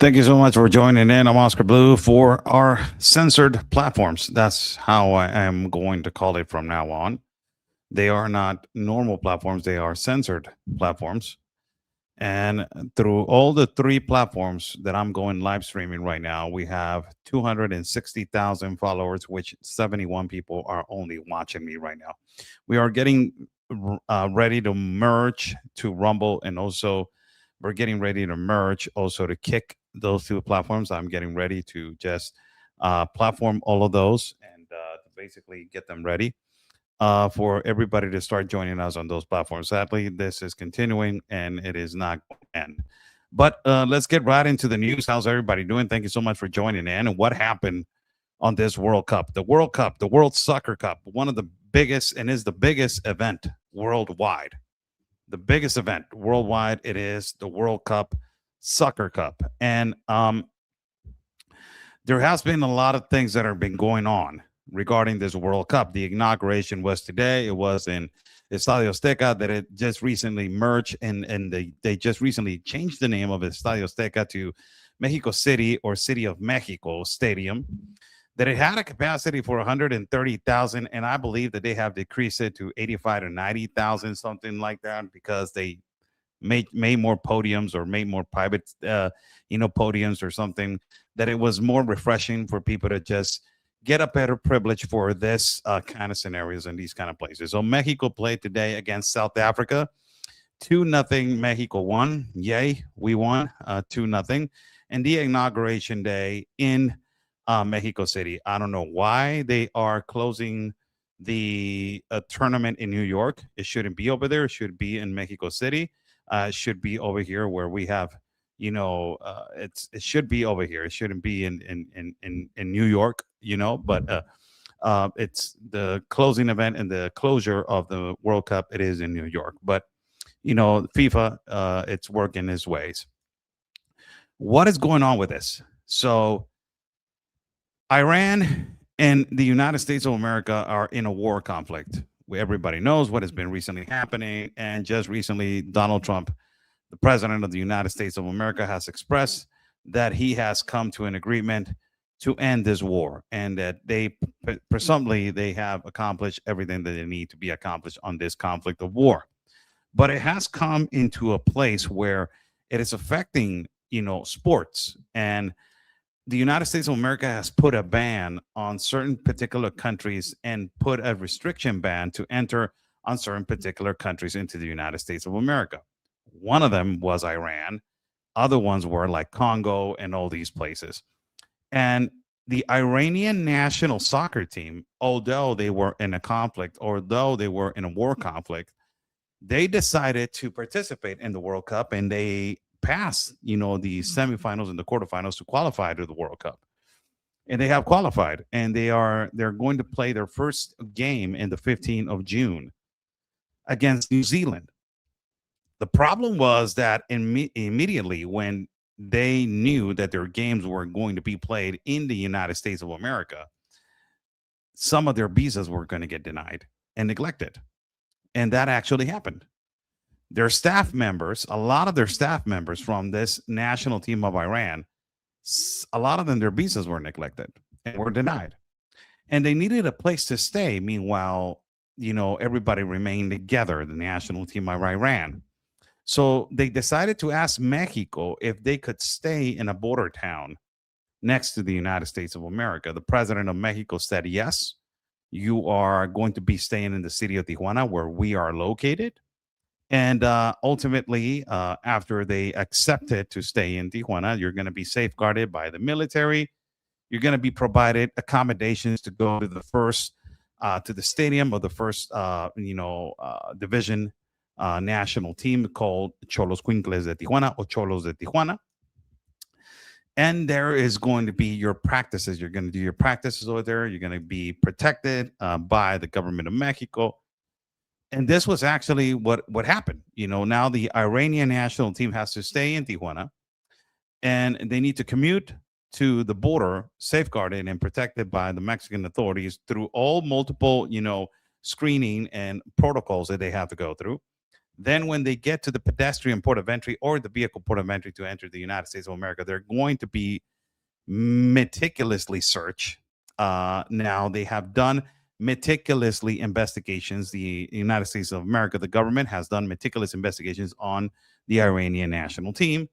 Thank you so much for joining in. I'm Oscar Blue for our censored platforms. That's how I am going to call it from now on. They are not normal platforms, they are censored platforms. And through all the three platforms that I'm going live streaming right now, we have 260,000 followers, which 71 people are only watching me right now. We are getting ready to merge to Rumble, and also we're getting ready to merge also to kick those two platforms. I'm getting ready to just platform all of those and to basically get them ready for everybody to start joining us on those platforms. Sadly, this is continuing and it is not going to end. But let's get right into the news. How's everybody doing? Thank you so much for joining in. And what happened on this World Cup? The World Cup, the World Soccer Cup, one of the biggest and is the biggest event worldwide. The biggest event worldwide. It is the World Cup, Soccer Cup. And there has been a lot of things that have been going on regarding this World Cup. The inauguration was today. It was in Estadio Azteca that it just recently merged and they just recently changed the name of Estadio Azteca to Mexico City or City of Mexico Stadium. That it had a capacity for 130,000, and I believe that they have decreased it to 85 to 90,000, something like that, because they made more podiums or made more private, podiums or something. That it was more refreshing for people to just get a better privilege for this kind of scenarios in these kind of places. So Mexico played today against South Africa. 2-0 Mexico won. Yay, we won 2-0. And the inauguration day in Mexico City. I don't know why they are closing the tournament in New York. It shouldn't be over there. It should be in Mexico City. It should be over here where we have, it should be over here. It shouldn't be in New York, but it's the closing event and the closure of the World Cup. It is in New York, but FIFA, it's working its ways. What is going on with this? So Iran and the United States of America are in a war conflict. Everybody knows what has been recently happening. And just recently, Donald Trump, the president of the United States of America, has expressed that he has come to an agreement to end this war and that presumably they have accomplished everything that they need to be accomplished on this conflict of war. But it has come into a place where it is affecting, sports. And the United States of America has put a ban on certain particular countries and put a restriction ban to enter on certain particular countries into the United States of America. One of them was Iran. Other ones were like Congo and all these places. And the Iranian national soccer team, although they were in a conflict, although they were in a war conflict, they decided to participate in the World Cup and they pass, the semifinals and the quarterfinals to qualify to the World Cup. And they have qualified and they're going to play their first game in the 15th of June against New Zealand. The problem was that immediately when they knew that their games were going to be played in the United States of America, some of their visas were going to get denied and neglected. And that actually happened. Their staff members, a lot of their staff members from this national team of Iran, a lot of them, their visas were neglected and were denied. And they needed a place to stay. Meanwhile, everybody remained together, the national team of Iran. So they decided to ask Mexico if they could stay in a border town next to the United States of America. The president of Mexico said, yes, you are going to be staying in the city of Tijuana where we are located. And ultimately, after they accepted to stay in Tijuana, you're going to be safeguarded by the military. You're going to be provided accommodations to go to the first, to the stadium of the first, division national team called Cholos Quincles de Tijuana or Cholos de Tijuana. And there is going to be your practices. You're going to do your practices over there. You're going to be protected by the government of Mexico. And this was actually what happened. Now the Iranian national team has to stay in Tijuana and they need to commute to the border, safeguarded and protected by the Mexican authorities through all multiple, screening and protocols that they have to go through. Then when they get to the pedestrian port of entry or the vehicle port of entry to enter the United States of America, they're going to be meticulously searched. Now they have done meticulously investigations. The United States of America, the government has done meticulous investigations on the Iranian national team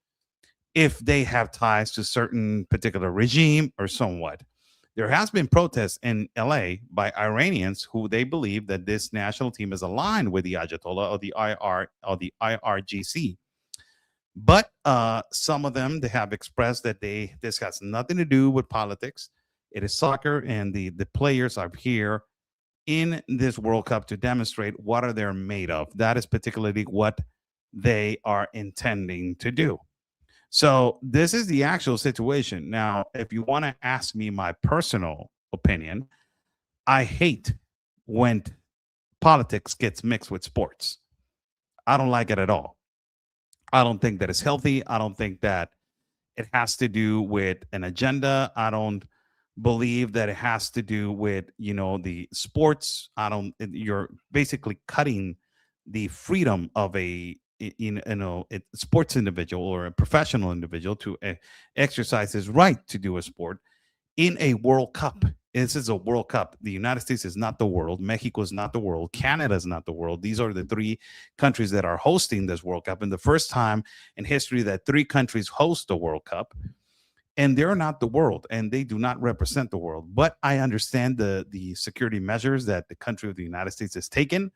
if they have ties to certain particular regime or somewhat. There has been protests in LA by Iranians who they believe that this national team is aligned with the Ayatollah or the IRGC. But some of them, they have expressed that this has nothing to do with politics. It is soccer, and the players are here in this World Cup to demonstrate what are they made of. That is particularly what they are intending to do. So this is the actual situation. Now, if you want to ask me my personal opinion, I hate when politics gets mixed with sports. I don't like it at all. I don't think that it's healthy. I don't think that it has to do with an agenda. I don't believe that it has to do with, the sports. You're basically cutting the freedom of a sports individual or a professional individual to exercise his right to do a sport in a World Cup. This is a World Cup. The United States is not the world. Mexico is not the world. Canada is not the world. These are the three countries that are hosting this World Cup. And the first time in history that three countries host a World Cup, and they're not the world, and they do not represent the world. But I understand the security measures that the country of the United States has taken.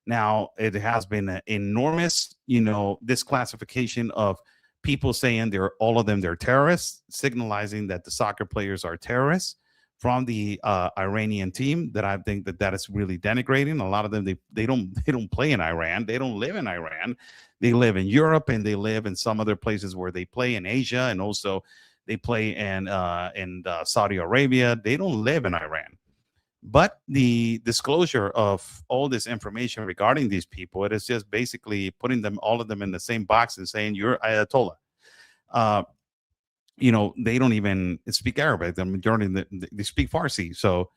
Now, it has been an enormous, disclassification of people saying all of them they're terrorists, signalizing that the soccer players are terrorists from the Iranian team. That I think that is really denigrating. A lot of them they don't play in Iran. They don't live in Iran. They live in Europe, and they live in some other places where they play in Asia, and also they play in Saudi Arabia. They don't live in Iran. But the disclosure of all this information regarding these people, it is just basically putting all of them in the same box and saying you're Ayatollah. They don't even speak Arabic. The majority they speak Farsi. So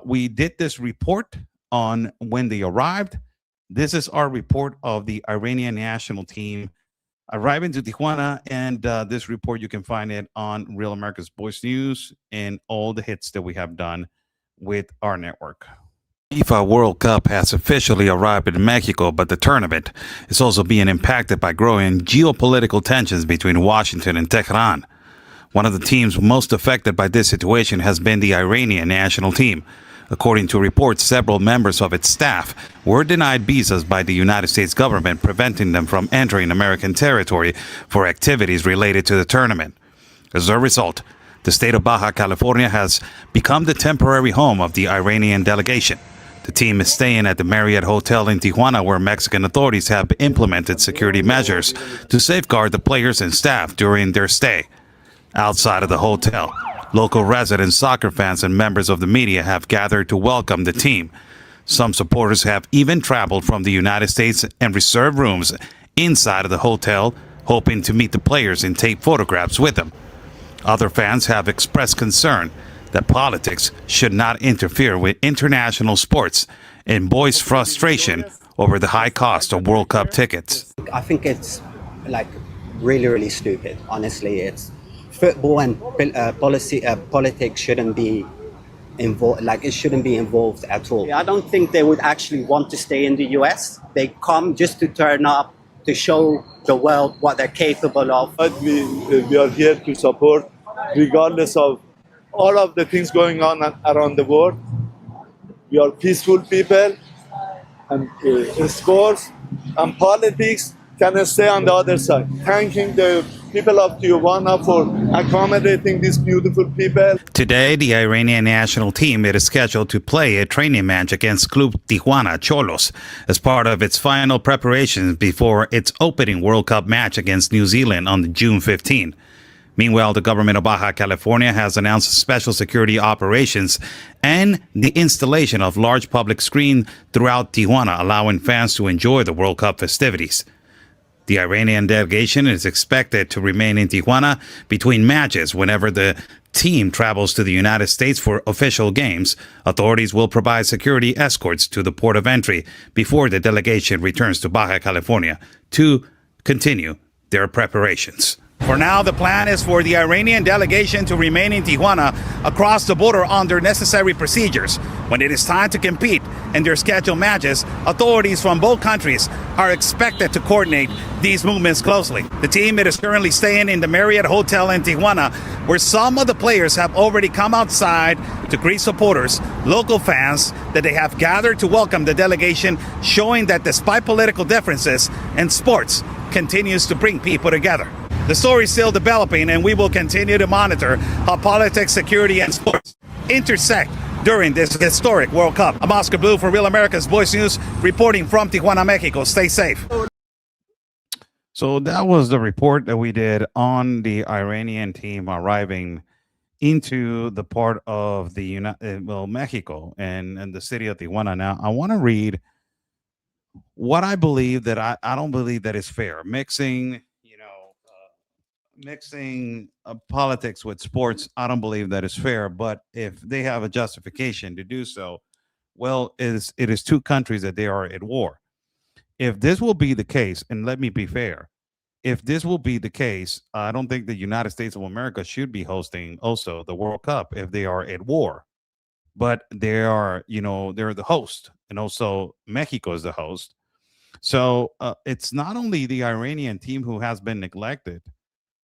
we did this report on when they arrived. This is our report of the Iranian national team arriving to Tijuana, and this report you can find it on Real America's Voice News and all the hits that we have done with our network. FIFA World Cup has officially arrived in Mexico, but the tournament is also being impacted by growing geopolitical tensions between Washington and Tehran. One of the teams most affected by this situation has been the Iranian national team. According to reports, several members of its staff were denied visas by the United States government, preventing them from entering American territory for activities related to the tournament. As a result, the state of Baja California has become the temporary home of the Iranian delegation. The team is staying at the Marriott Hotel in Tijuana, where Mexican authorities have implemented security measures to safeguard the players and staff during their stay. Outside of the hotel, local residents, soccer fans, and members of the media have gathered to welcome the team. Some supporters have even traveled from the United States and reserved rooms inside of the hotel, hoping to meet the players and take photographs with them. Other fans have expressed concern that politics should not interfere with international sports and voiced frustration over the high cost of World Cup tickets. I think it's really, really stupid. Honestly, it's football and politics shouldn't be involved. It shouldn't be involved at all. I don't think they would actually want to stay in the US. They come just to turn up, to show the world what they're capable of. But we are here to support, regardless of all of the things going on around the world. We are peaceful people, and sports and politics can stay on the other side. Thanking the people of Tijuana for accommodating these beautiful people. Today, the Iranian national team is scheduled to play a training match against Club Tijuana Cholos as part of its final preparations before its opening World Cup match against New Zealand on June 15. Meanwhile, the government of Baja California has announced special security operations and the installation of large public screen throughout Tijuana, allowing fans to enjoy the World Cup festivities. The Iranian delegation is expected to remain in Tijuana between matches whenever the team travels to the United States for official games. Authorities will provide security escorts to the port of entry before the delegation returns to Baja California to continue their preparations. For now, the plan is for the Iranian delegation to remain in Tijuana across the border under necessary procedures. When it is time to compete in their scheduled matches, authorities from both countries are expected to coordinate these movements closely. The team is currently staying in the Marriott Hotel in Tijuana, where some of the players have already come outside to greet supporters, local fans that they have gathered to welcome the delegation, showing that despite political differences in sports, continues to bring people together. The story is still developing, and we will continue to monitor how politics, security, and sports intersect during this historic World Cup. I'm Oscar Blue for Real America's Voice News, reporting from Tijuana, Mexico. Stay safe. So that was the report that we did on the Iranian team arriving into the part of the Mexico and the city of Tijuana. Now, I want to read what I believe that I don't believe that is fair. Mixing politics with sports, I don't believe that is fair. But if they have a justification to do so, well, it is two countries that they are at war. If this will be the case, and let me be fair, if this will be the case, I don't think the United States of America should be hosting also the World Cup if they are at war. But they are, they're the host, and also Mexico is the host. So it's not only the Iranian team who has been neglected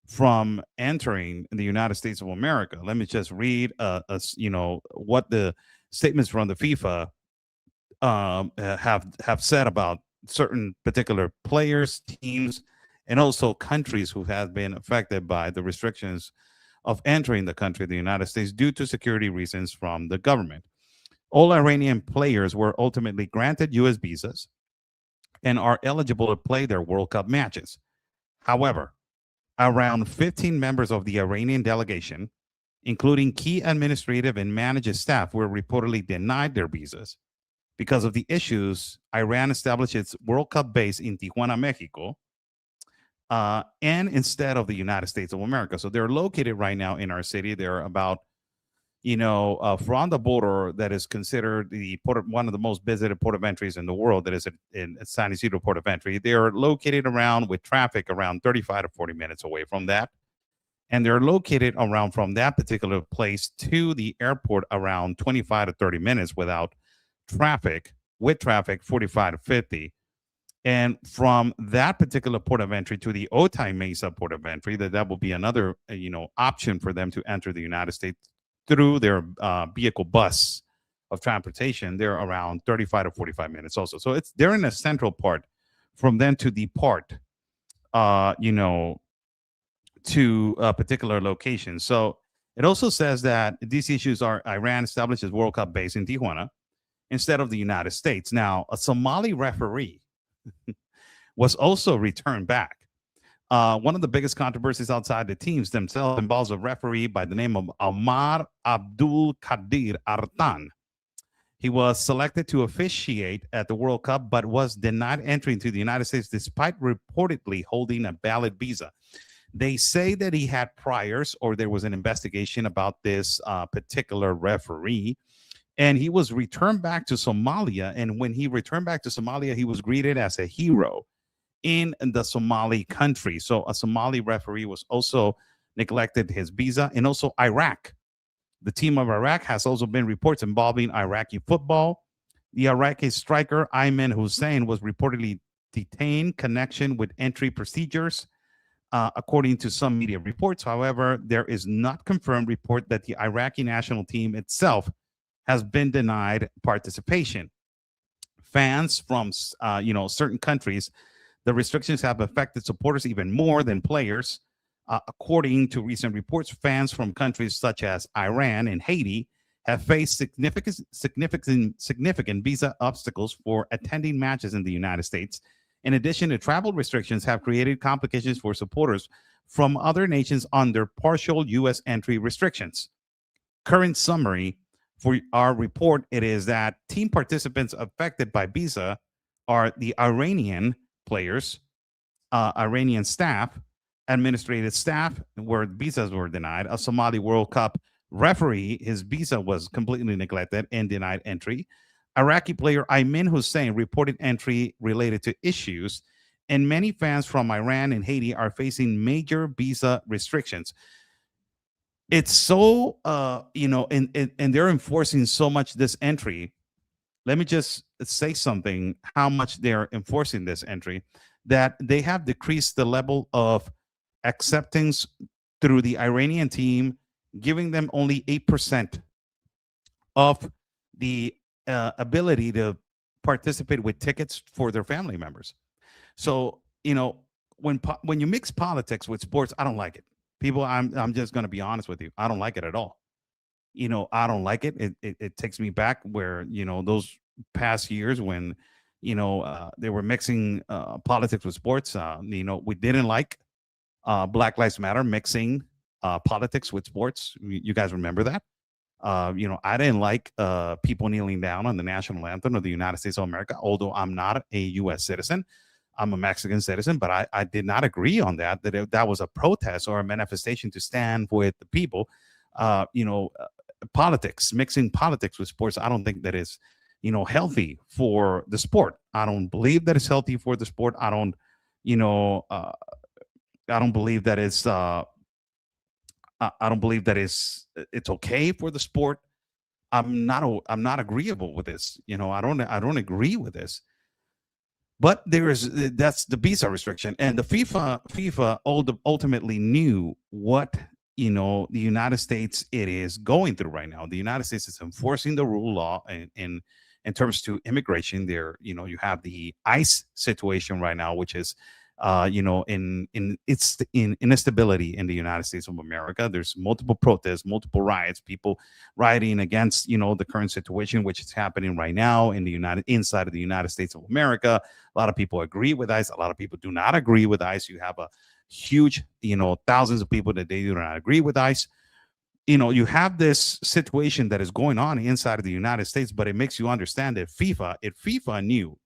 from entering the United States of America. Let me just read, what the statements from the FIFA have said about certain particular players, teams, and also countries who have been affected by the restrictions of entering the country, the United States, due to security reasons from the government. All Iranian players were ultimately granted U.S. visas and are eligible to play their World Cup matches. However, around 15 members of the Iranian delegation, including key administrative and management staff, were reportedly denied their visas because of the issues. Iran established its World Cup base in Tijuana, Mexico, and instead of the United States of America. So they're located right now in our city. They're about, from the border that is considered one of the most visited port of entries in the world, that is in San Isidro port of entry. They are located around, with traffic, around 35 to 40 minutes away from that. And they're located around from that particular place to the airport around 25 to 30 minutes without traffic, with traffic 45 to 50. And from that particular port of entry to the Otay Mesa port of entry, that will be another, option for them to enter the United States through their vehicle bus of transportation. They're around 35 to 45 minutes also. So they're in a central part from them to depart, to a particular location. So it also says that these issues are Iran established its World Cup base in Tijuana instead of the United States. Now, a Somali referee was also returned back. One of the biggest controversies outside the teams themselves involves a referee by the name of Omar Abdul Qadir Artan. He was selected to officiate at the World Cup, but was denied entry into the United States despite reportedly holding a valid visa. They say that he had priors, or there was an investigation about this particular referee, and he was returned back to Somalia. And when he returned back to Somalia, he was greeted as a hero in the Somali country. So a Somali referee was also neglected his visa. And also Iraq. The team of Iraq has also been reports involving Iraqi football. The Iraqi striker Ayman Hussein was reportedly detained connection with entry procedures, according to some media reports. However, there is not confirmed report that the Iraqi national team itself has been denied participation. Fans from certain countries, the restrictions have affected supporters even more than players. According to recent reports, fans from countries such as Iran and Haiti have faced significant visa obstacles for attending matches in the United States. In addition, the travel restrictions have created complications for supporters from other nations under partial U.S. entry restrictions. Current summary for our report, it is that team participants affected by visa are the Iranian players, Iranian staff, administrative staff, where visas were denied. A Somali World Cup referee, his visa was completely neglected and denied entry. Iraqi player Ayman Hussein reported entry related to issues, and many fans from Iran and Haiti are facing major visa restrictions. It's so, and they're enforcing so much this entry. Let me just say something, how much they're enforcing this entry, that they have decreased the level of acceptance through the Iranian team, giving them only 8% of the ability to participate with tickets for their family members. So, when you mix politics with sports, I don't like it. People, I'm just going to be honest with you. I don't like it at all. I don't like it. It takes me back where, those past years when, they were mixing politics with sports. We didn't like Black Lives Matter mixing politics with sports. You guys remember that? I didn't like people kneeling down on the national anthem of the United States of America, although I'm not a U.S. citizen. I'm a Mexican citizen, but I did not agree on that was a protest or a manifestation to stand with the people. Politics, mixing politics with sports, I don't think that is, healthy for the sport. I don't believe that it's healthy for the sport. I don't believe that I don't believe that it's okay for the sport. I'm not agreeable with this. I don't agree with this. But that's the visa restriction, and the FIFA ultimately knew what the United States it is going through right now. The United States is enforcing the rule law in terms to immigration. There, you have the ICE situation right now, which is in instability in the United States of America. There's multiple protests, multiple riots, people rioting against the current situation, which is happening right now inside of the United States of America. A lot of people agree with ICE. A lot of people do not agree with ICE. You have a huge, thousands of people that they do not agree with ICE. You have this situation that is going on inside of the United States, but it makes you understand that if FIFA knew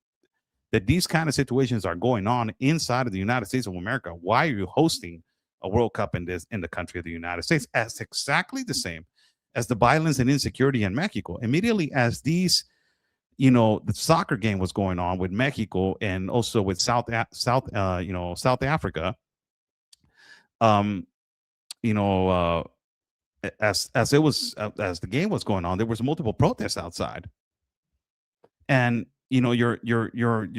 that these kind of situations are going on inside of the United States of America, why are you hosting a World Cup in the country of the United States? As exactly the same as the violence and insecurity in Mexico. Immediately as the soccer game was going on with Mexico and also with South Africa, as the game was going on, there was multiple protests outside, and you're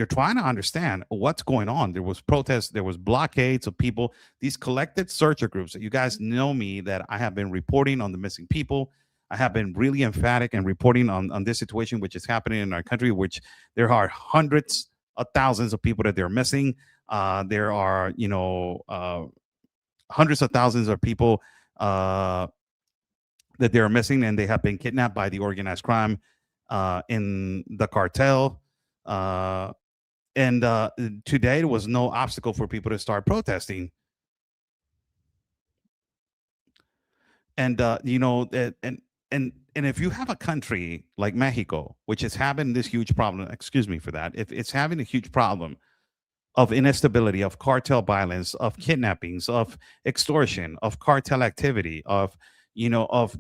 trying to understand what's going on. There was protests, there was blockades of people, these collected searcher groups. You guys know me that I have been reporting on the missing people. I have been really emphatic and reporting on this situation which is happening in our country, which there are hundreds of thousands of people that they're missing. There are hundreds of thousands of people that they're missing, and they have been kidnapped by the organized crime in the cartel. And today there was no obstacle for people to start protesting. And and if you have a country like Mexico, which is having this huge problem, excuse me for that, if it's having a huge problem of instability, of cartel violence, of kidnappings, of extortion, of cartel activity, of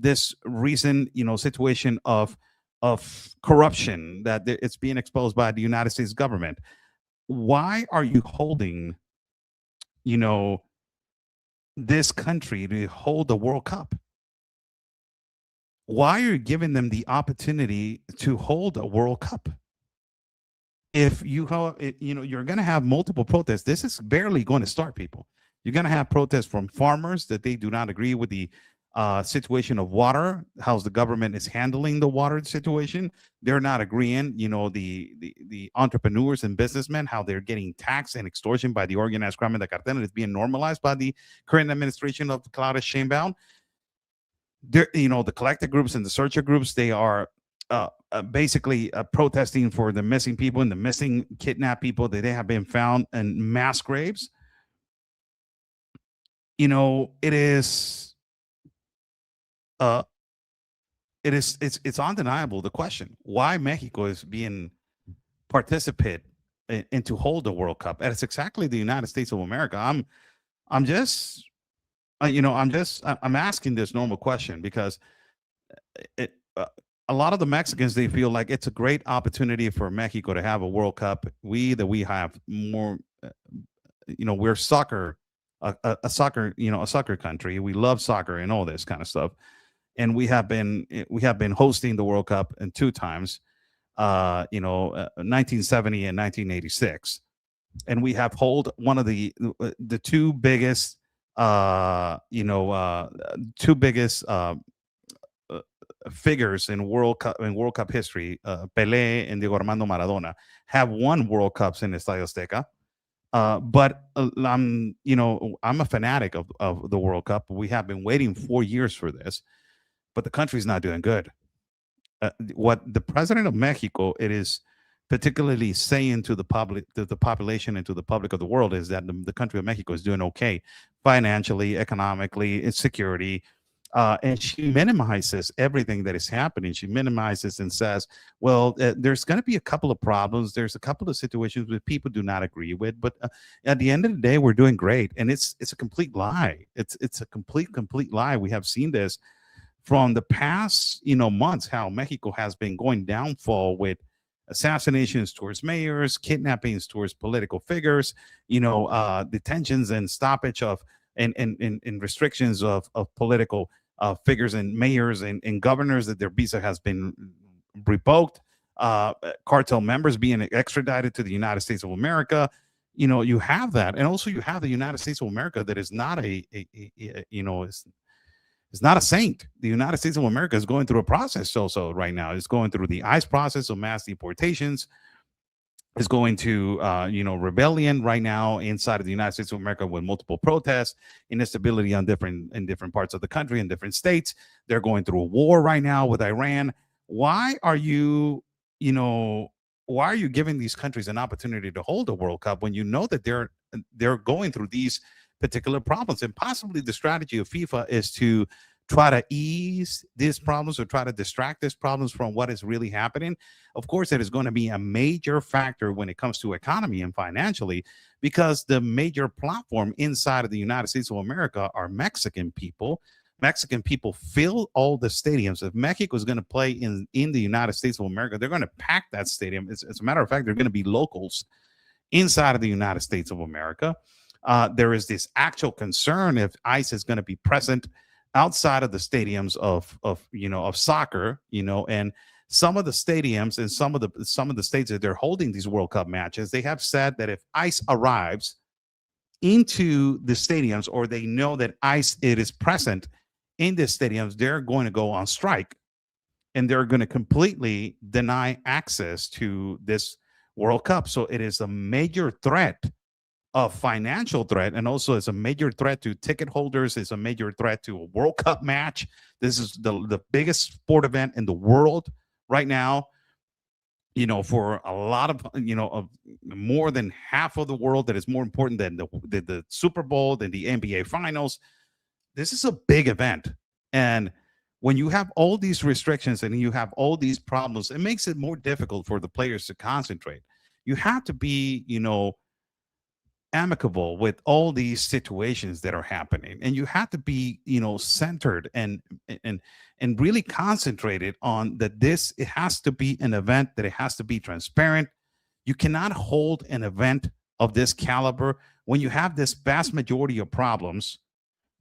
this recent situation of corruption that it's being exposed by the United States government. Why are you holding this country to hold the World Cup? Why are you giving them the opportunity to hold a World Cup? If you're going to have multiple protests, this is barely going to start, people. You're going to have protests from farmers that they do not agree with the situation of water, how the government is handling the water situation. They're not agreeing, the entrepreneurs and businessmen, how they're getting taxed and extortion by the organized crime and the cartel, and it's being normalized by the current administration of Claudia Sheinbaum. The collective groups and the searcher groups, they are basically protesting for the missing people and the missing kidnapped people that they have been found in mass graves. It's undeniable, the question why Mexico is being participate and to hold the World Cup. And it's exactly the United States of America. I'm just I'm asking this normal question because it, a lot of the Mexicans, they feel like it's a great opportunity for Mexico to have a World Cup. We have more, we're soccer, a soccer, a soccer country. We love soccer and all this kind of stuff. And we have been hosting the World Cup in two times, 1970 and 1986, and we have hold one of the two biggest, two biggest figures in World Cup history, Pelé and Diego Armando Maradona, have won World Cups in Estadio Azteca. But I'm a fanatic of the World Cup. We have been waiting 4 years for this, but the country's not doing good. What the president of Mexico it is particularly saying to the public, to the population, and to the public of the world is that the country of Mexico is doing okay financially, economically, in security. And she minimizes everything that is happening. She minimizes and says, well, there's going to be a couple of problems. There's a couple of situations that people do not agree with. But at the end of the day, we're doing great. And it's a complete lie. It's a complete lie. We have seen this from the past, months, how Mexico has been going downfall with assassinations towards mayors, kidnappings towards political figures, detentions and stoppage of and restrictions of political figures and mayors and governors, that their visa has been revoked, cartel members being extradited to the United States of America. You have that, and also you have the United States of America that is not it's not a saint. The United States of America is going through a process also right now. It's going through the ICE process of mass deportations. It's going to, rebellion right now inside of the United States of America with multiple protests, instability in different parts of the country, in different states. They're going through a war right now with Iran. Why are you giving these countries an opportunity to hold a World Cup when you know that they're going through these particular problems? And possibly the strategy of FIFA is to try to ease these problems or try to distract these problems from what is really happening. Of course, it is going to be a major factor when it comes to economy and financially, because the major platform inside of the United States of America are Mexican people. Mexican people fill all the stadiums. If Mexico is going to play in the United States of America, they're going to pack that stadium. As a matter of fact, they're going to be locals inside of the United States of America. There is this actual concern if ICE is going to be present outside of the stadiums of soccer, and some of the stadiums and some of the states that they're holding these World Cup matches, they have said that if ICE arrives into the stadiums, or they know that ICE it is present in the stadiums, they're going to go on strike, and they're going to completely deny access to this World Cup. So it is a major threat, a financial threat, and also it's a major threat to ticket holders. It's a major threat to a World Cup match. This is the biggest sport event in the world right now, for a lot of more than half of the world, that is more important than the Super Bowl, than the NBA finals. This is a big event. And when you have all these restrictions and you have all these problems, it makes it more difficult for the players to concentrate. You have to be, amicable with all these situations that are happening, and you have to be centered and really concentrated on that. It has to be an event that it has to be transparent. You cannot hold an event of this caliber when you have this vast majority of problems,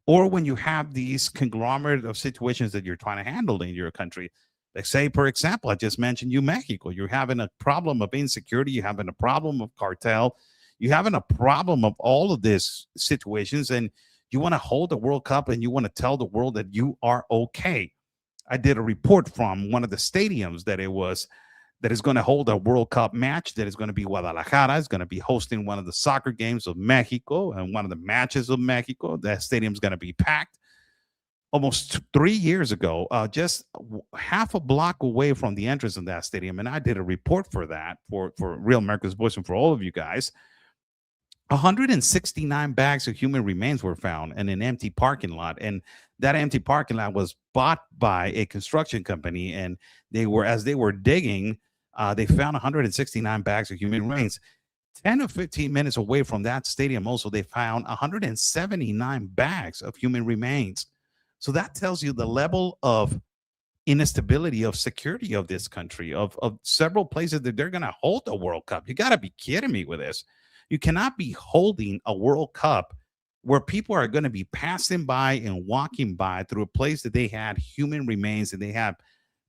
or when you have these conglomerate of situations that you're trying to handle in your country. Like, say, for example, I just mentioned Mexico. You're having a problem of insecurity, you're having a problem of cartel, you're having a problem of all of these situations, and you want to hold the World Cup and you want to tell the world that you are okay. I did a report from one of the stadiums that is going to hold a World Cup match, that is going to be Guadalajara. It's going to be hosting one of the soccer games of Mexico and one of the matches of Mexico. That stadium is going to be packed. Almost 3 years ago, just half a block away from the entrance of that stadium, and I did a report for that, for Real America's Voice and for all of you guys. 169 bags of human remains were found in an empty parking lot, and that empty parking lot was bought by a construction company, and as they were digging, they found 169 bags of human remains. 10 or 15 minutes away from that stadium, also, they found 179 bags of human remains. So that tells you the level of instability of security of this country, of several places that they're going to hold the World Cup. You got to be kidding me with this. You cannot be holding a World Cup where people are going to be passing by and walking by through a place that they had human remains and they had,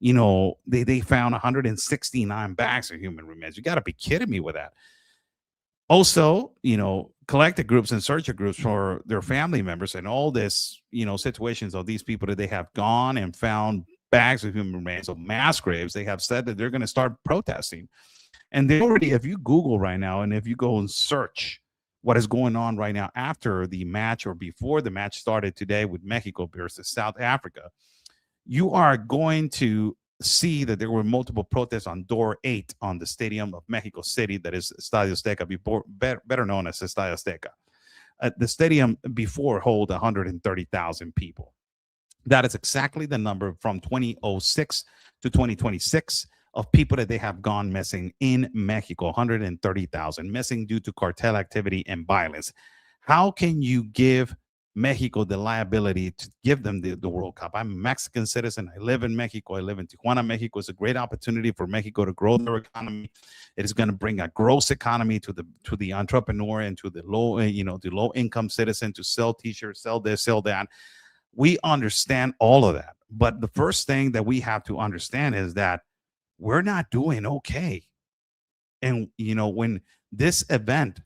they found 169 bags of human remains. You got to be kidding me with that. Also, collective groups and searcher groups for their family members and all this, situations of these people that they have gone and found bags of human remains of mass graves. They have said that they're going to start protesting. And they already, if you Google right now, and if you go and search what is going on right now after the match or before the match started today with Mexico versus South Africa, you are going to see that there were multiple protests on door 8 on the Stadium of Mexico City, that is Estadio Azteca, better known as Estadio Azteca. The stadium before hold 130,000 people. That is exactly the number from 2006 to 2026 of people that they have gone missing in Mexico, 130,000 missing due to cartel activity and violence. How can you give Mexico the liability to give them the World Cup? I'm a Mexican citizen. I live in Mexico. I live in Tijuana, Mexico. It's a great opportunity for Mexico to grow their economy. It is going to bring a gross economy to the entrepreneur and to the low income citizen to sell t-shirts, sell this, sell that. We understand all of that. But the first thing that we have to understand is that we're not doing okay. And, when this event,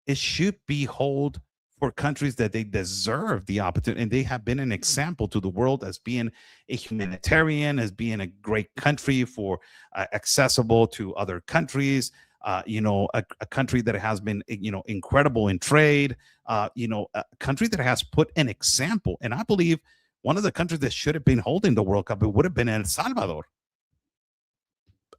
it should be held for countries that they deserve the opportunity. And they have been an example to the world as being a humanitarian, as being a great country for accessible to other countries. A country that has been, incredible in trade, a country that has put an example. And I believe one of the countries that should have been holding the World Cup, it would have been El Salvador.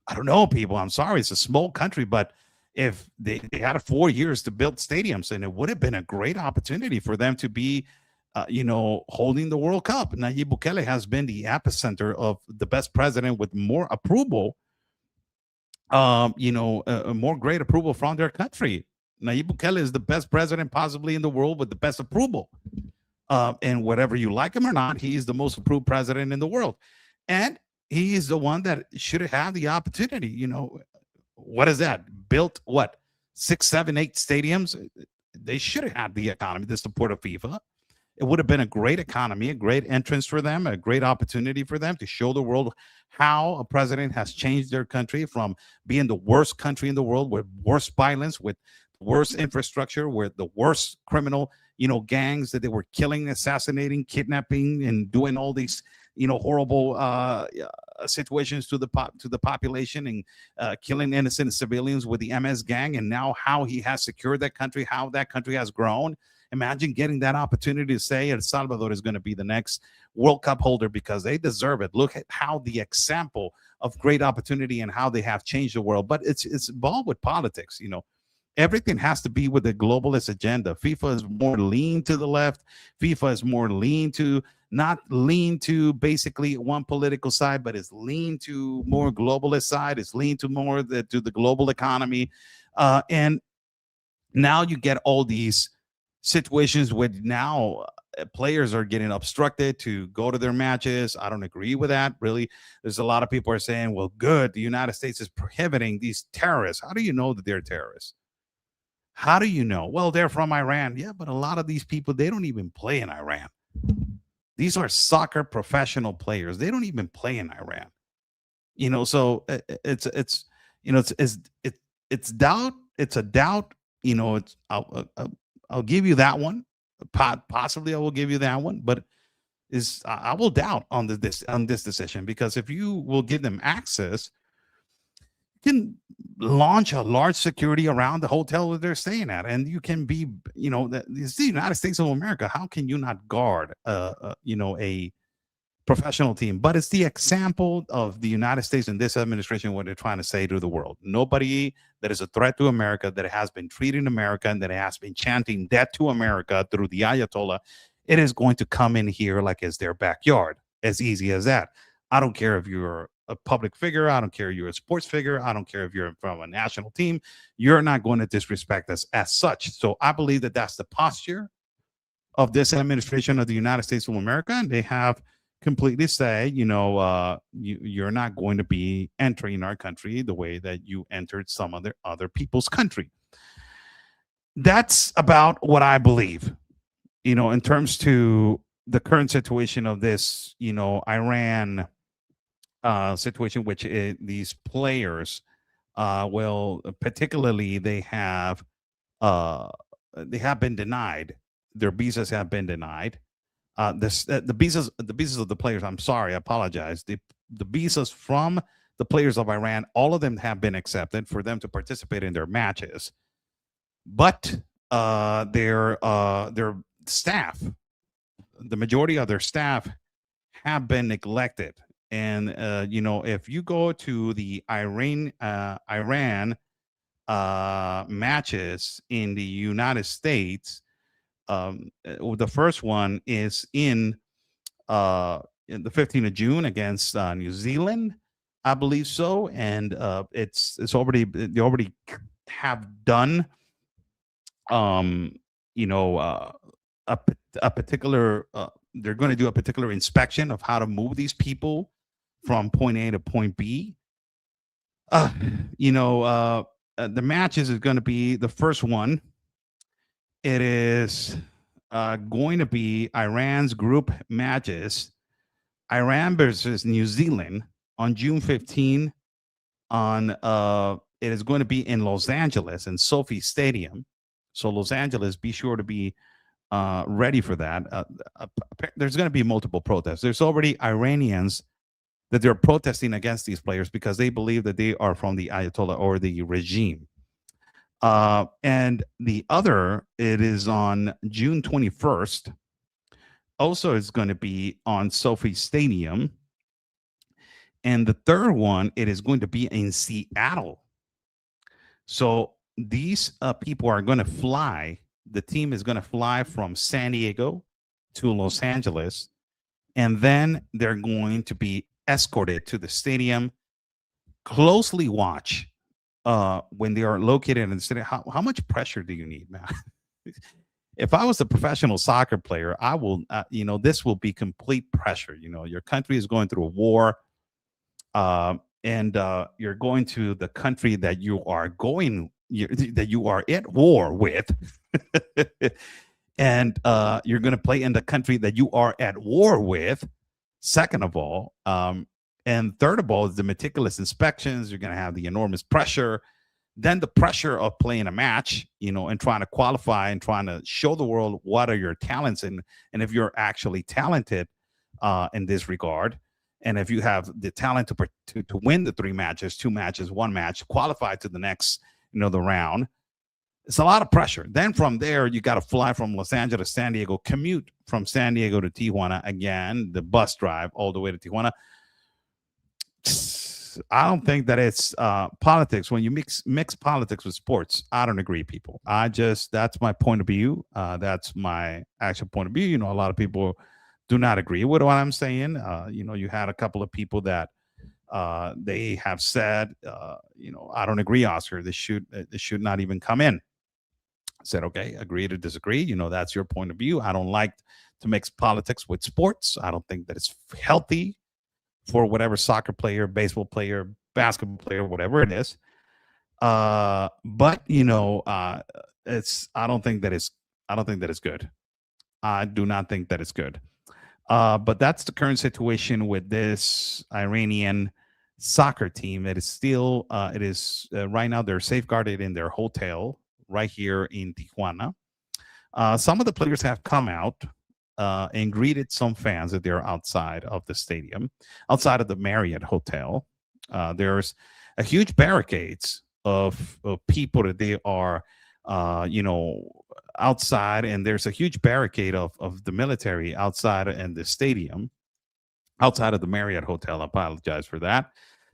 I don't know, people. I'm sorry. It's a small country, but if they had 4 years to build stadiums, and it would have been a great opportunity for them to be, holding the World Cup. Nayib Bukele has been the epicenter of the best president with more approval, more great approval from their country. Nayib Bukele is the best president possibly in the world with the best approval. And whatever you like him or not, he is the most approved president in the world. And he is the one that should have the opportunity. What is that? Built what? 6, 7, 8 stadiums? They should have had the economy, the support of FIFA. It would have been a great economy, a great entrance for them, a great opportunity for them to show the world how a president has changed their country from being the worst country in the world with worst violence, with worst infrastructure, with the worst criminal, gangs that they were killing, assassinating, kidnapping, and doing all these, horrible situations to the population and killing innocent civilians with the MS gang. And now how he has secured that country, how that country has grown. Imagine getting that opportunity to say El Salvador is going to be the next World Cup holder because they deserve it. Look at how the example of great opportunity and how they have changed the world. But it's involved with politics. Everything has to be with the globalist agenda. FIFA is more lean to the left. FIFA is more not lean to basically one political side, but it's lean to more globalist side. It's lean to more to the global economy. And now you get all these situations where now players are getting obstructed to go to their matches. I don't agree with that. Really, there's a lot of people are saying, well, good, the United States is prohibiting these terrorists. How do you know that they're terrorists? How do you know? Well, they're from Iran. Yeah, but a lot of these people, they don't even play in Iran. These are soccer professional players. They don't even play in Iran. So it's doubt. It's a doubt. I'll give you that one. Possibly I will give you that one, but I will doubt on this decision, because if you will give them access, you can launch a large security around the hotel that they're staying at, and you can be, it's the United States of America. How can you not guard, a professional team? But it's the example of the United States and this administration, what they're trying to say to the world. Nobody that is a threat to America, that has been treating America and that has been chanting death to America through the Ayatollah, it is going to come in here like it's their backyard. As easy as that. I don't care if you're a public figure. I don't care if you're a sports figure. I don't care if you're from a national team. You're not going to disrespect us as such. So I believe that that's the posture of this administration of the United States of America, and they have completely said, you're not going to be entering our country the way that you entered some other people's country. That's about what I believe. In terms to the current situation of this, Iran situation, which these players, particularly they have been denied. Their visas have been denied. The visas of the players. I'm sorry, I apologize. The visas from the players of Iran, all of them have been accepted for them to participate in their matches, but their staff, the majority of their staff, have been neglected. And if you go to the Iran matches in the United States, the first one is in the 15th of June against New Zealand, I believe so, and they already have done a particular they're going to do a particular inspection of how to move these people from point A to point B. The matches is going to be the first one. It is going to be Iran's group matches. Iran versus New Zealand on June 15. It is going to be in Los Angeles in SoFi Stadium. So Los Angeles, be sure to be ready for that. There's going to be multiple protests. There's already Iranians that they're protesting against these players because they believe that they are from the Ayatollah or the regime. And the other, it is on June 21st. Also, it's going to be on SoFi Stadium. And the third one, it is going to be in Seattle. So these people are going to fly. The team is going to fly from San Diego to Los Angeles. And then they're going to be escorted to the stadium. Closely watch when they are located in the stadium. How much pressure do you need, man? If I was a professional soccer player, I will, this will be complete pressure. Your country is going through a war, and you're going to the country that you are at war with, and you're going to play in the country that you are at war with. Second of all, and third of all, is the meticulous inspections. You're going to have the enormous pressure. Then the pressure of playing a match, and trying to qualify and trying to show the world what are your talents and if you're actually talented in this regard, and if you have the talent to win the 3 matches, 2 matches, 1 match, qualify to the next, the round. It's a lot of pressure. Then from there, you got to fly from Los Angeles, San Diego, commute from San Diego to Tijuana again, the bus drive all the way to Tijuana. I don't think that it's politics. When you mix politics with sports, I don't agree, people. That's my point of view. That's my actual point of view. A lot of people do not agree with what I'm saying. You had a couple of people that they have said, I don't agree, Oscar. This should not even come in. I said, okay, agree to disagree. That's your point of view. I don't like to mix politics with sports. I don't think that it's healthy for whatever soccer player, baseball player, basketball player, whatever it is. But I don't think that it's good. I do not think that it's good. But that's the current situation with this Iranian soccer team. It is still, right now they're safeguarded in their hotel right here in Tijuana. Some of the players have come out and greeted some fans that they're outside of the stadium, outside of the Marriott Hotel. There's a huge barricades of people that they are, outside, and there's a huge barricade of the military outside in the stadium, outside of the Marriott Hotel. I apologize for that.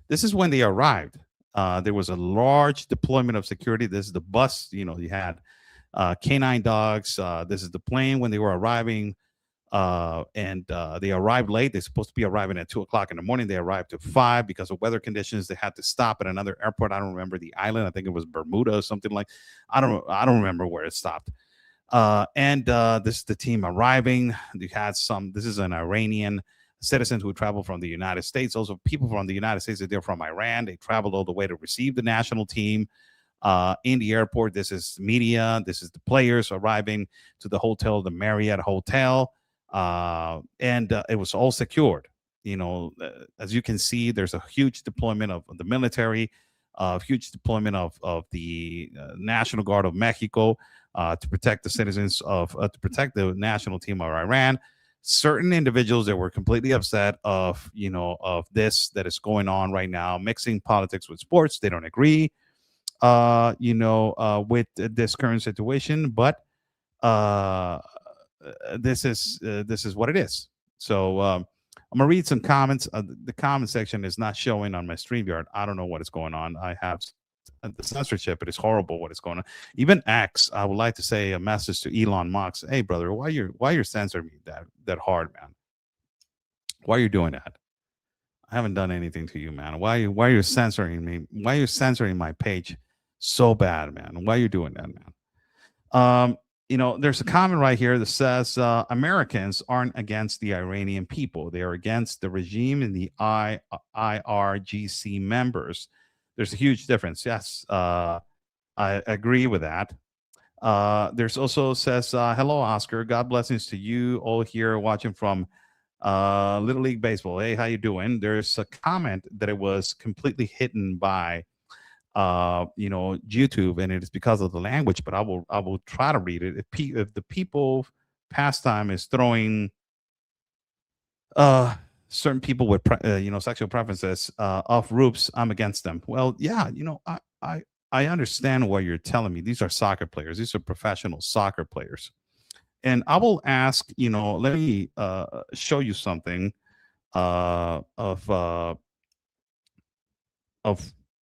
This is when they arrived. There was a large deployment of security. This is the bus, you had canine dogs. This is the plane when they were arriving. and they arrived late. They're supposed to be arriving at 2 o'clock in the morning. They arrived at 5 because of weather conditions. They had to stop at another airport. I don't remember the island. I think it was Bermuda or something like. I don't remember where it stopped. And this is the team arriving. You had some. This is an Iranian citizens who traveled from the United States. Also, people from the United States. They're from Iran. They traveled all the way to receive the national team in the airport. This is media. This is the players arriving to the hotel, the Marriott Hotel, and it was all secured. As you can see, there's a huge deployment of the military, huge deployment of the National Guard of Mexico to protect the citizens to protect the national team of Iran. Certain individuals that were completely upset of this that is going on right now, mixing politics with sports. They don't agree with this current situation, but this is what it is. So I'm gonna read some comments. The comment section is not showing on my StreamYard. I don't know what is going on. I have the censorship. It is horrible what is going on. Even X, I would like to say a message to Elon Musk. Hey, brother, why you're censoring me that hard, man? Why are you doing that? I haven't done anything to you, man. Why are you censoring me? Why are you censoring my page so bad, man? Why are you doing that, man? There's a comment right here that says Americans aren't against the Iranian people. They are against the regime and the IRGC members. There's a huge difference. Yes, I agree with that. There's also says, hello, Oscar. God blessings to you all here watching from Little League Baseball. Hey, how you doing? There's a comment that it was completely hidden by YouTube, and it is because of the language, but I will try to read it. If the people pastime is throwing certain people with sexual preferences off roofs, I'm against them. Well, yeah, I understand what you're telling me. These are soccer players. These are professional soccer players. And I will ask, let me show you something of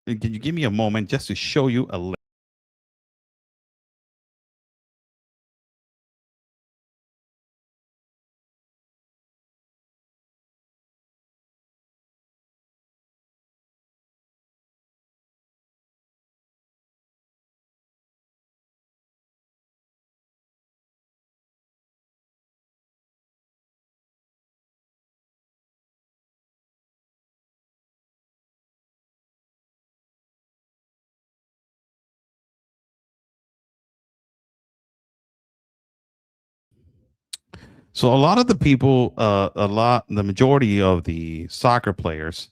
can you give me a moment just to show you a link? So a lot of the people, the majority of the soccer players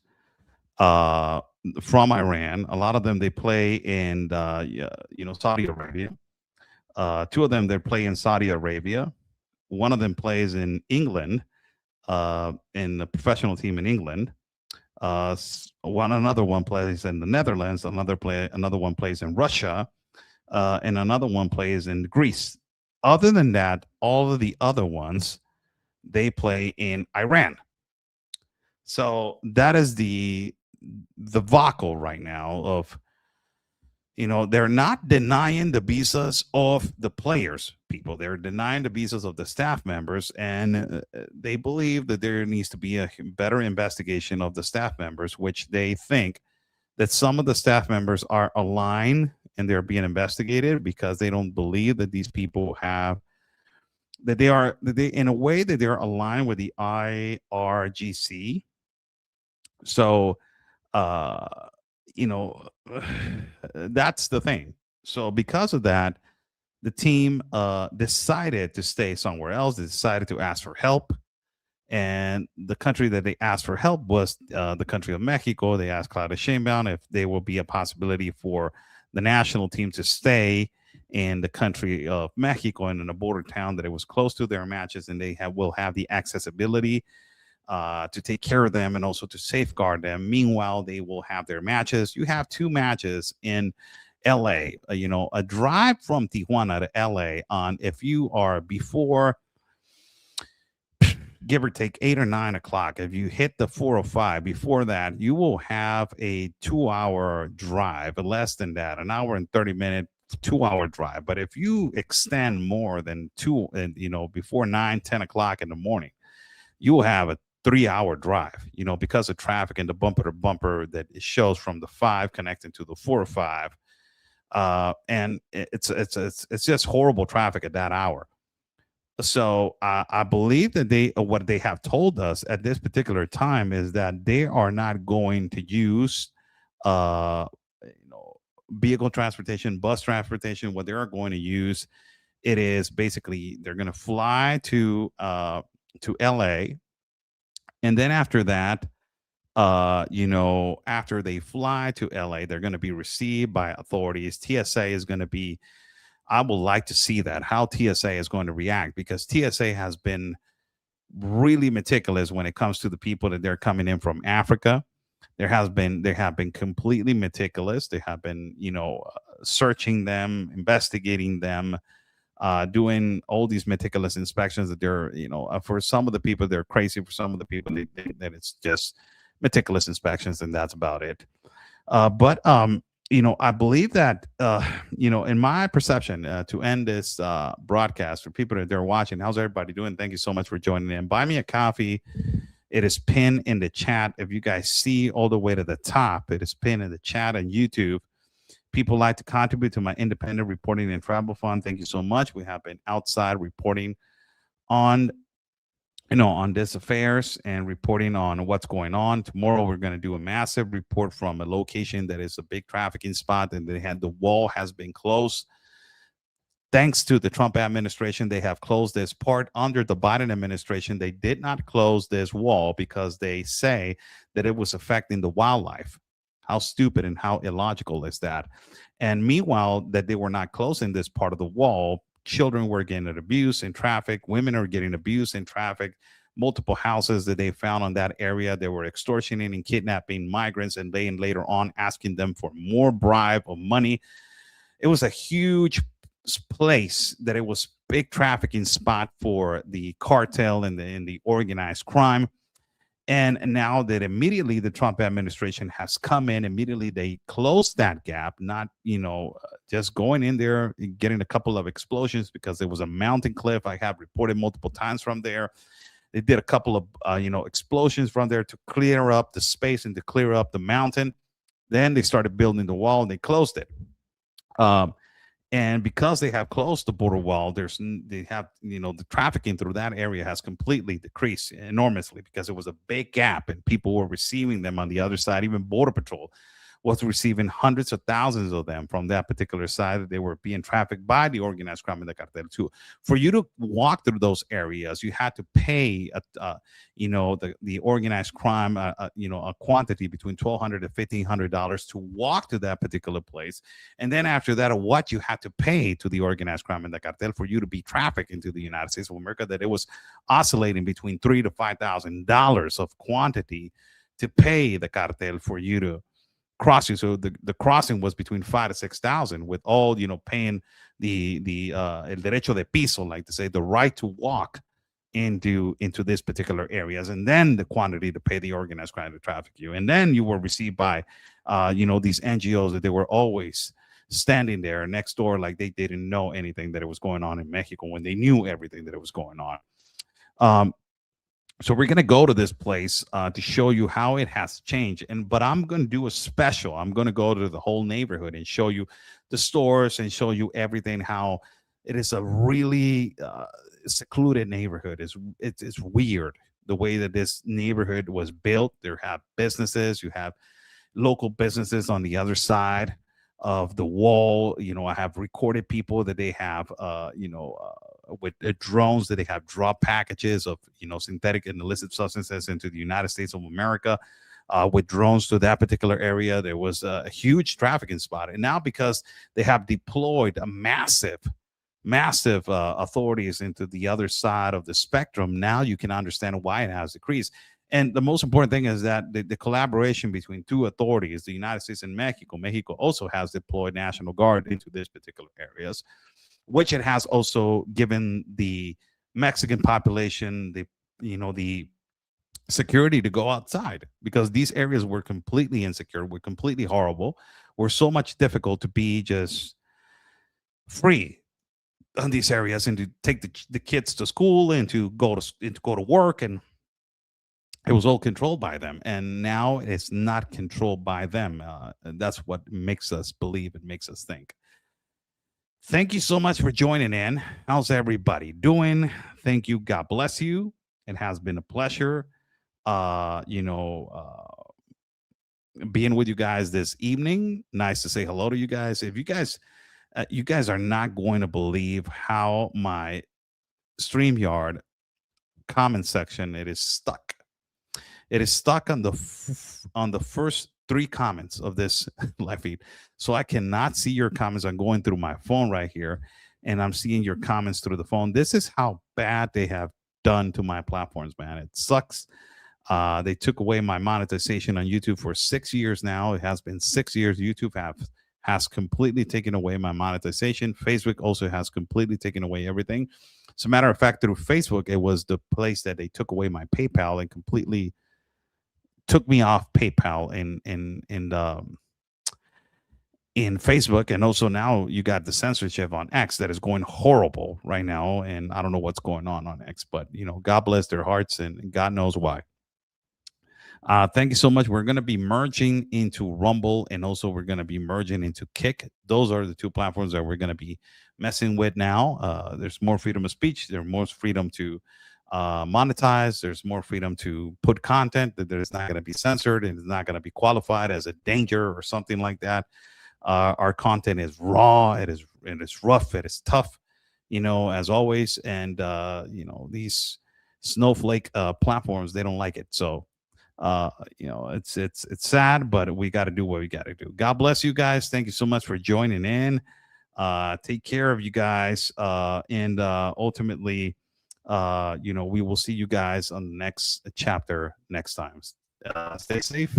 from Iran, a lot of them, they play in, Saudi Arabia. Two of them, they play in Saudi Arabia. One of them plays in England, in the professional team in England. Another one plays in the Netherlands. Another one plays in Russia, and another one plays in Greece. Other than that, all of the other ones, they play in Iran. So that is the debacle right now of, they're not denying the visas of the players, people. They're denying the visas of the staff members, and they believe that there needs to be a better investigation of the staff members, which they think that some of the staff members are aligned and they're being investigated because they don't believe that these people in a way that they're aligned with the IRGC. So that's the thing. So because of that, the team decided to stay somewhere else. They decided to ask for help. And the country that they asked for help was the country of Mexico. They asked Claudia Sheinbaum if there will be a possibility for the national team to stay in the country of Mexico and in a border town that it was close to their matches, and they will have the accessibility to take care of them and also to safeguard them. Meanwhile, they will have their matches. You have 2 matches in LA, a drive from Tijuana to LA if you are before, give or take 8 or 9 o'clock, if you hit the 405 before that, you will have a 2-hour drive, less than that, an hour and 30 minute 2 hour drive. But if you extend more than two, and before 9, 10 o'clock in the morning, you will have a 3 hour drive, because of traffic and the bumper to bumper that it shows from the 5 connecting to the 405. And it's just horrible traffic at that hour. So I believe that what they have told us at this particular time is that they are not going to use uh vehicle transportation, bus transportation. What they are going to use, it is basically they're going to fly to LA, and then after that, after they fly to LA, they're going to be received by authorities. TSA is going to be, I would like to see that, how TSA is going to react, because TSA has been really meticulous when it comes to the people that they're coming in from Africa. They have been completely meticulous. They have been, searching them, investigating them, doing all these meticulous inspections that they're, for some of the people, they're crazy. For some of the people, that it's just meticulous inspections, and that's about it. But I believe that, in my perception, to end this broadcast, for people that they're watching, how's everybody doing? Thank you so much for joining in. Buy me a coffee. It is pinned in the chat. If you guys see all the way to the top, it is pinned in the chat on YouTube. People like to contribute to my independent reporting and travel fund. Thank you so much. We have been outside reporting on this affairs and reporting on what's going on. Tomorrow, we're going to do a massive report from a location that is a big trafficking spot, and the wall has been closed. Thanks to the Trump administration, they have closed this part. Under the Biden administration, they did not close this wall because they say that it was affecting the wildlife. How stupid and how illogical is that? And meanwhile, that they were not closing this part of the wall, children were getting abused in traffic. Women are getting abused in traffic. Multiple houses that they found on that area, they were extortioning and kidnapping migrants, and then later on asking them for more bribe of money. It was a huge place that it was big trafficking spot for the cartel and the organized crime. And now that immediately the Trump administration has come in, immediately they closed that gap, not, just going in there, getting a couple of explosions because there was a mountain cliff. I have reported multiple times from there. They did a couple of, explosions from there to clear up the space and to clear up the mountain. Then they started building the wall and they closed it. And because they have closed the border wall, the trafficking through that area has completely decreased enormously, because it was a big gap and people were receiving them on the other side. Even Border Patrol was receiving hundreds of thousands of them from that particular side, that they were being trafficked by the organized crime and the cartel too. For you to walk through those areas, you had to pay, the organized crime, a quantity between $1,200 to $1,500 to walk to that particular place. And then after that, what you had to pay to the organized crime and the cartel for you to be trafficked into the United States of America, that it was oscillating between $3,000 to $5,000 of quantity to pay the cartel for you to crossing. So the crossing was between 5,000 to 6,000, with all paying the el derecho de piso, like to say, the right to walk into these particular areas, and then the quantity to pay the organized crime to traffic you. And then you were received by these NGOs that they were always standing there next door, like they didn't know anything that it was going on in Mexico, when they knew everything that it was going on. So we're going to go to this place to show you how it has changed. But I'm going to do a special. I'm going to go to the whole neighborhood and show you the stores and show you everything, how it is a really secluded neighborhood. It's weird the way that this neighborhood was built. There have businesses. You have local businesses on the other side of the wall. I have recorded people that they have, with drones, that they have dropped packages of, synthetic and illicit substances into the United States of America, with drones to that particular area. There was a huge trafficking spot. And now, because they have deployed a massive authorities into the other side of the spectrum, now you can understand why it has decreased. And the most important thing is that the collaboration between two authorities, the United States and Mexico. Mexico also has deployed National Guard into these particular areas, which it has also given the Mexican population the security to go outside, because these areas were completely insecure, were completely horrible, were so much difficult to be just free on these areas, and to take the kids to school, and to go to work, and it was all controlled by them. And now it's not controlled by them. And that's what makes us believe, it makes us think. Thank you so much for joining in. How's everybody doing? Thank you. God bless you. It has been a pleasure. Being with you guys this evening. Nice to say hello to you guys. If you guys are not going to believe how my StreamYard comment section, it is stuck. It is stuck on the first 3 comments of this live feed. So I cannot see your comments. I'm going through my phone right here, and I'm seeing your comments through the phone. This is how bad they have done to my platforms, man. It sucks. They took away my monetization on YouTube for 6 years now. It has been 6 years. YouTube has completely taken away my monetization. Facebook also has completely taken away everything. As a matter of fact, through Facebook, it was the place that they took away my PayPal and completely took me off PayPal in Facebook. And also now you got the censorship on X that is going horrible right now. And I don't know what's going on X, but God bless their hearts, and God knows why. Thank you so much. We're going to be merging into Rumble, and also we're going to be merging into Kick. Those are the 2 platforms that we're going to be messing with now. There's more freedom of speech. There's more freedom to monetize. There's more freedom to put content that is not going to be censored and is not going to be qualified as a danger or something like that. Our content is raw. It is rough. It is tough, as always. And these snowflake platforms, they don't like it. So it's sad, but we got to do what we got to do. God bless you guys. Thank you so much for joining in. Take care of you guys, and ultimately, we will see you guys on the next chapter next time. Stay safe,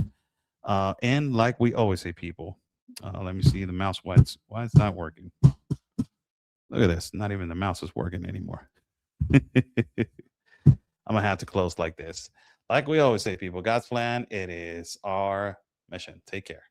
and like we always say, people, let me see the mouse. Why it's not working? Look at this. Not even the mouse is working anymore. I'm gonna have to close like this. Like we always say, people, God's plan, it is our mission. Take care.